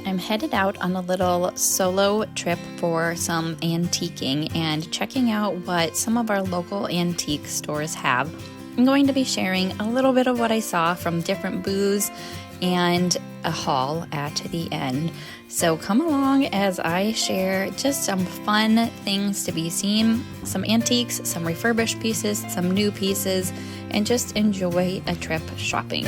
I'm headed out on a little solo trip for some antiquing and checking out what some of our local antique stores have. I'm going to be sharing a little bit of what I saw from different booths and a haul at the end. So come along as I share just some fun things to be seen, some antiques, some refurbished pieces, some new pieces, and just enjoy a trip shopping.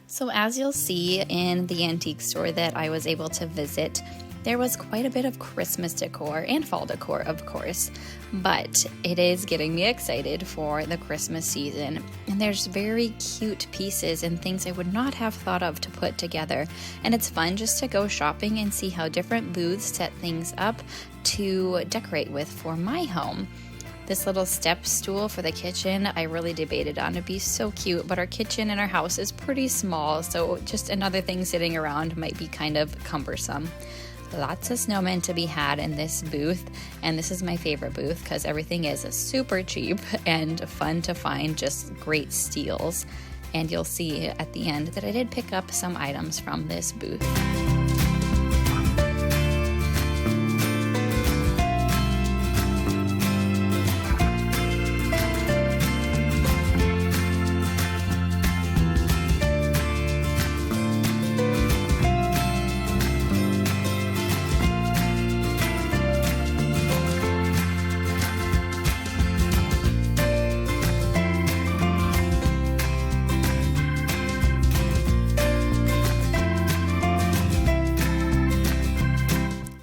So as you'll see in the antique store that I was able to visit, there was quite a bit of Christmas decor and fall decor, of course, but it is getting me excited for the Christmas season. And there's very cute pieces and things I would not have thought of to put together. And it's fun just to go shopping and see how different booths set things up to decorate with for my home. This little step stool for the kitchen, I really debated on. It'd be so cute, but our kitchen in our house is pretty small, so just another thing sitting around might be kind of cumbersome. Lots of snowmen to be had in this booth, and this is my favorite booth because everything is super cheap and fun to find, just great steals. And you'll see at the end that I did pick up some items from this booth.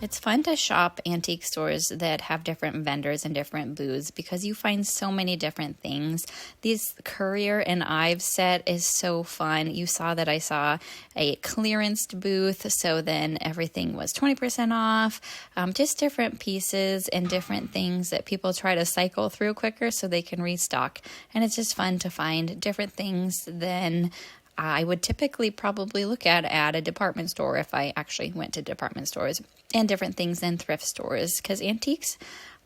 It's fun to shop antique stores that have different vendors and different booths because you find so many different things. This Currier and Ives set is so fun. You saw that I saw a clearance booth, so then everything was 20% off. Just different pieces and different things that people try to cycle through quicker so they can restock. And it's just fun to find different things than I would typically probably look at a department store if I actually went to department stores, and different things than thrift stores, because antiques,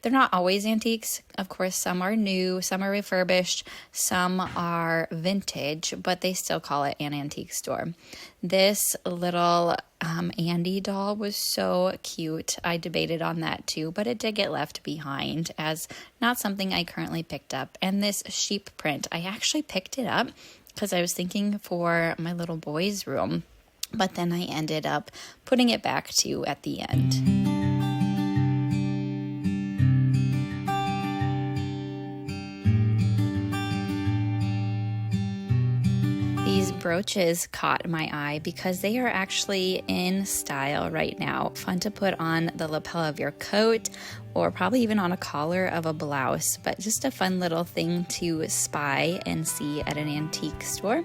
they're not always antiques. Of course, some are new, some are refurbished, some are vintage, but they still call it an antique store. This little Andy doll was so cute. I debated on that too, but it did get left behind as not something I currently picked up. And this sheep print, I actually picked it up because I was thinking for my little boy's room, but then I ended up putting it back to at the end. These brooches caught my eye because they are actually in style right now. Fun to put on the lapel of your coat or probably even on a collar of a blouse, but just a fun little thing to spy and see at an antique store.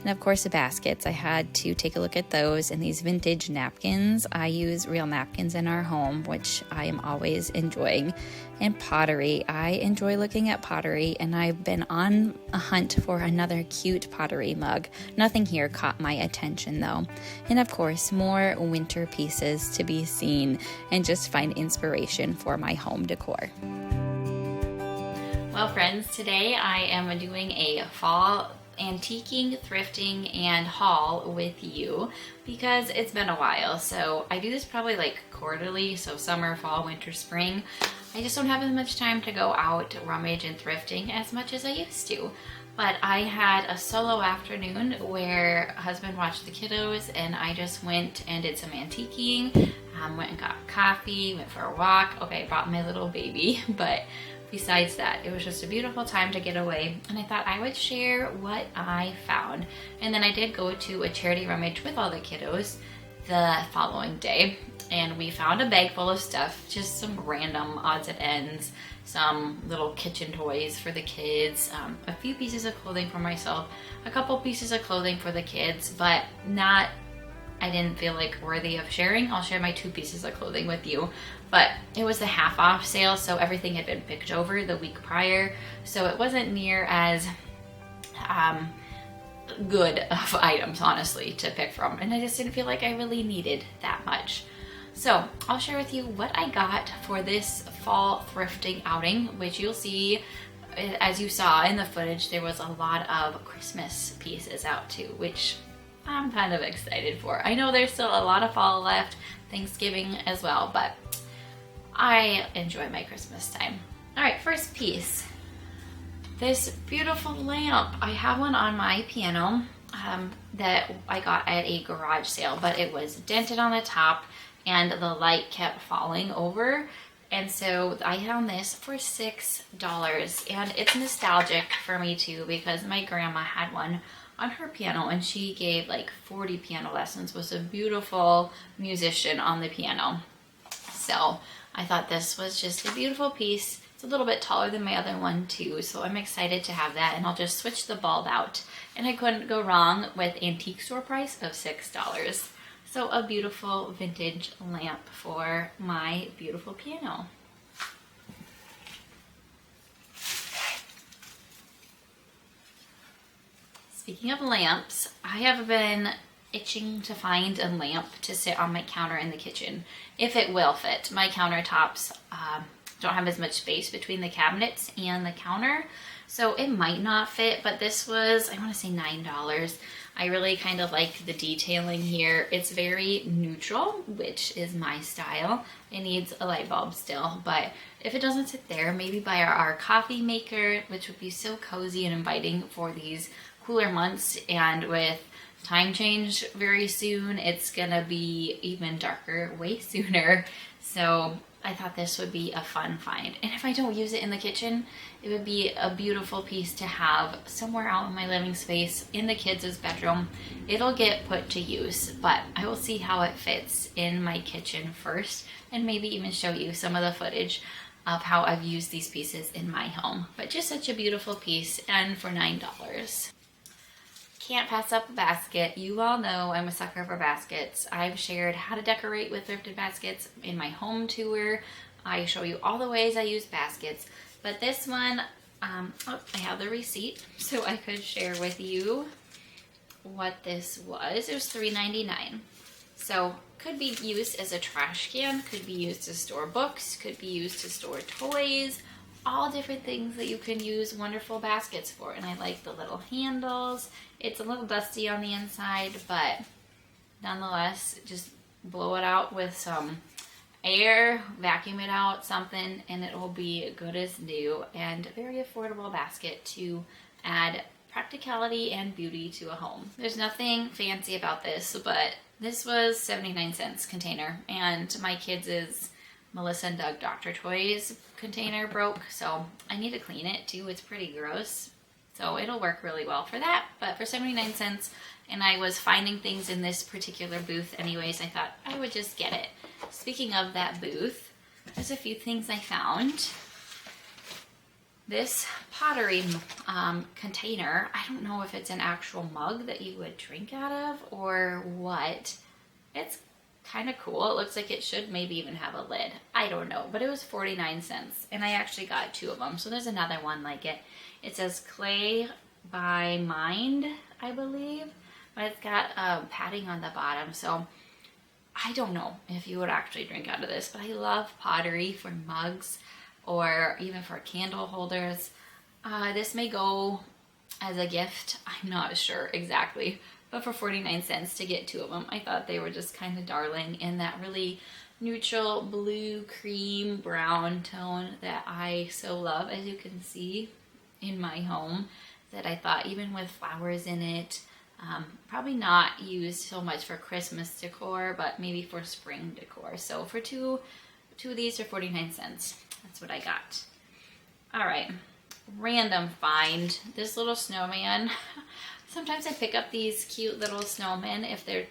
And of course the baskets, I had to take a look at those, and these vintage napkins. I use real napkins in our home, which I am always enjoying. And pottery, I enjoy looking at pottery, and I've been on a hunt for another cute pottery mug. Nothing here caught my attention though. And of course, more winter pieces to be seen and just find inspiration for my home decor. Well friends, today I am doing a fall antiquing, thrifting, and haul with you because it's been a while. So I do this probably like quarterly, so summer, fall, winter, spring. I just don't have as much time to go out rummage and thrifting as much as I used to. But I had a solo afternoon where husband watched the kiddos and I just went and did some antiquing, went and got coffee, went for a walk. Okay, I brought my little baby, but besides that, it was just a beautiful time to get away, and I thought I would share what I found. And then I did go to a charity rummage with all the kiddos the following day, and we found a bag full of stuff, just some random odds and ends, some little kitchen toys for the kids, a few pieces of clothing for myself, a couple pieces of clothing for the kids, but not, I didn't feel like worthy of sharing. I'll share my 2 pieces of clothing with you. But it was the half off sale, so everything had been picked over the week prior, so it wasn't near as good of items, honestly, to pick from, and I just didn't feel like I really needed that much. So I'll share with you what I got for this fall thrifting outing, which you'll see as you saw in the footage, there was a lot of Christmas pieces out too, which I'm kind of excited for. I know there's still a lot of fall left, Thanksgiving as well, but I enjoy my Christmas time. All right, first piece. This beautiful lamp. I have one on my piano that I got at a garage sale, but it was dented on the top and the light kept falling over. And so I found this for $6, and it's nostalgic for me too because my grandma had one on her piano and she gave like 40 piano lessons, was a beautiful musician on the piano. So I thought this was just a beautiful piece. It's a little bit taller than my other one too, so I'm excited to have that, and I'll just switch the bulb out. And I couldn't go wrong with antique store price of $6. So a beautiful vintage lamp for my beautiful piano. Speaking of lamps, I have been itching to find a lamp to sit on my counter in the kitchen, if it will fit. My countertops don't have as much space between the cabinets and the counter, so it might not fit, but this was, I want to say $9. I really kind of like the detailing here. It's very neutral, which is my style. It needs a light bulb still, but if it doesn't sit there, maybe buy our coffee maker, which would be so cozy and inviting for these cooler months. And with time change very soon, it's gonna be even darker way sooner. So I thought this would be a fun find. And if I don't use it in the kitchen, it would be a beautiful piece to have somewhere out in my living space in the kids' bedroom. It'll get put to use, but I will see how it fits in my kitchen first, and maybe even show you some of the footage of how I've used these pieces in my home. But just such a beautiful piece, and for $9. Can't pass up a basket. You all know I'm a sucker for baskets. I've shared how to decorate with thrifted baskets in my home tour. I show you all the ways I use baskets, but this one, I have the receipt so I could share with you what this was. It was $3.99. So could be used as a trash can, could be used to store books, could be used to store toys, all different things that you can use wonderful baskets for. And I like the little handles. It's a little dusty on the inside, but nonetheless, just blow it out with some air, vacuum it out, something, and it will be good as new, and a very affordable basket to add practicality and beauty to a home. There's nothing fancy about this, but this was 79 cents container, and my kids' Melissa and Doug Dr. Toys container broke, so I need to clean it too. It's pretty gross, so it'll work really well for that. But for 79 cents, and I was finding things in this particular booth anyways, I thought I would just get it. Speaking of that booth, there's a few things I found. This pottery container, I don't know if it's an actual mug that you would drink out of or what. It's kind of cool. It looks like it should maybe even have a lid. I don't know, but it was 49 cents, and I actually got 2 of them. So there's another one like it. It says Clay by Mind, I believe, but it's got padding on the bottom. So I don't know if you would actually drink out of this, but I love pottery for mugs or even for candle holders. This may go as a gift. I'm not sure exactly, but for 49 cents to get 2 of them, I thought they were just kind of darling in that really neutral blue, cream, brown tone that I so love, as you can see in my home, that I thought even with flowers in it, probably not used so much for Christmas decor, but maybe for spring decor. So for two of these are 49 cents. That's what I got. All right, random find. This little snowman. Sometimes I pick up these cute little snowmen if they're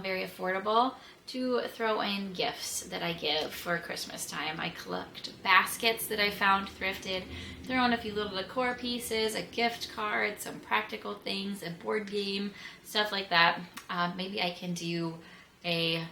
very affordable to throw in gifts that I give for Christmas time. I collect baskets that I found thrifted, throw in a few little decor pieces, a gift card, some practical things, a board game, stuff like that. Maybe I can do a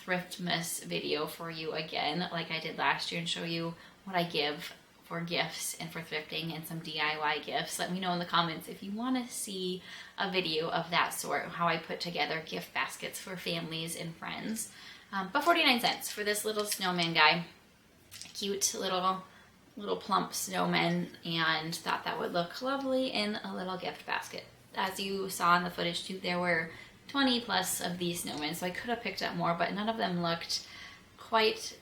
Thriftmas video for you again like I did last year and show you what I give for gifts and for thrifting and some DIY gifts. Let me know in the comments if you want to see a video of that sort, how I put together gift baskets for families and friends. But 49 cents for this little snowman guy. Cute little little plump snowmen and thought that would look lovely in a little gift basket. As you saw in the footage too, there were 20 plus of these snowmen, so I could have picked up more, but none of them looked quite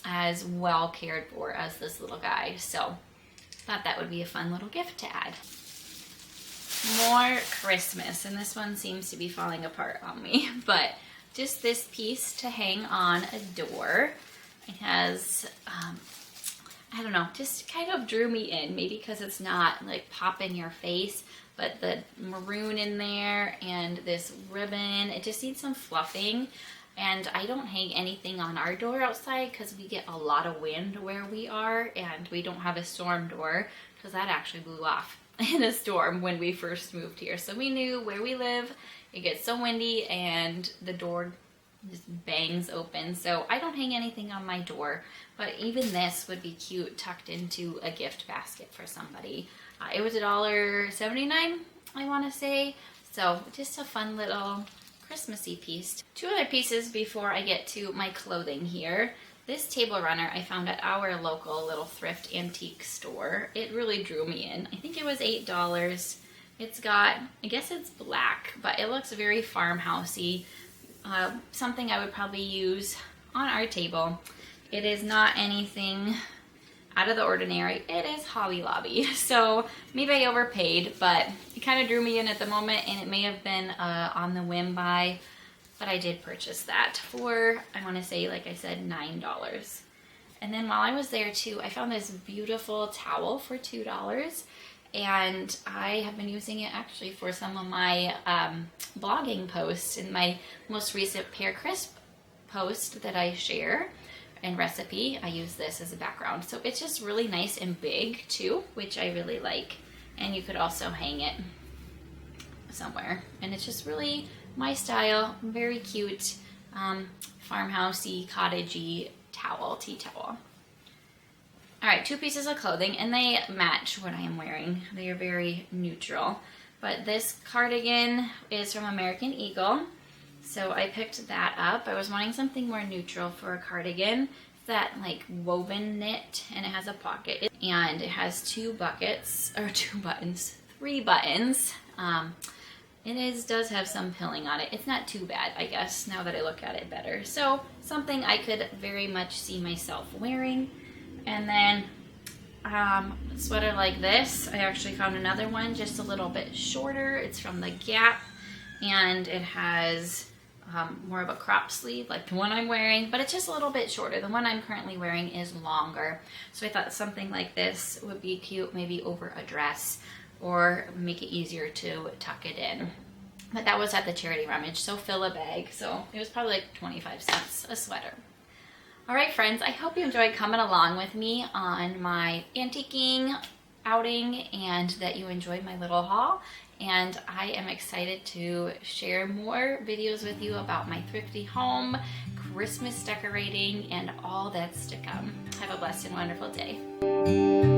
as well cared for as this little guy. So thought that would be a fun little gift to add. More Christmas, and this one seems to be falling apart on me, but just this piece to hang on a door. It has, I don't know, just kind of drew me in, maybe because it's not like pop in your face, but the maroon in there and this ribbon, it just needs some fluffing. And I don't hang anything on our door outside because we get a lot of wind where we are, and we don't have a storm door because that actually blew off in a storm when we first moved here. So we knew where we live, it gets so windy and the door just bangs open. So I don't hang anything on my door, but even this would be cute tucked into a gift basket for somebody. It was $1.79, I want to say. So just a fun little Christmassy piece. Two other pieces before I get to my clothing here. This table runner I found at our local little thrift antique store. It really drew me in. I think it was $8. It's got, I guess it's black, but it looks very farmhousey. Something I would probably use on our table. It is not anything out of the ordinary. It is Hobby Lobby, so maybe I overpaid, but it kind of drew me in at the moment, and it may have been on the whim buy, but I did purchase that for, I want to say, like I said, $9. And then while I was there too, I found this beautiful towel for $2, and I have been using it actually for some of my blogging posts. In my most recent Pear Crisp post that I share and recipe, I use this as a background. So it's just really nice and big too, which I really like. And you could also hang it somewhere. And it's just really my style, very cute, farmhousey, cottagey towel, tea towel. All right, two pieces of clothing, and they match what I am wearing. They are very neutral. But this cardigan is from American Eagle. So I picked that up. I was wanting something more neutral for a cardigan. It's that like woven knit, and it has a pocket. And it has three buttons. It does have some pilling on it. It's not too bad, I guess, now that I look at it better. So something I could very much see myself wearing. And then a sweater like this. I actually found another one just a little bit shorter. It's from the Gap, and it has more of a crop sleeve like the one I'm wearing, but it's just a little bit shorter. The one I'm currently wearing is longer. So I thought something like this would be cute, maybe over a dress, or make it easier to tuck it in. But that was at the charity rummage, so fill a bag. So it was probably like 25 cents a sweater. All right, friends, I hope you enjoyed coming along with me on my antiquing outing, and that you enjoyed my little haul. And I am excited to share more videos with you about my thrifty home, Christmas decorating, and all that's to come. Have a blessed and wonderful day.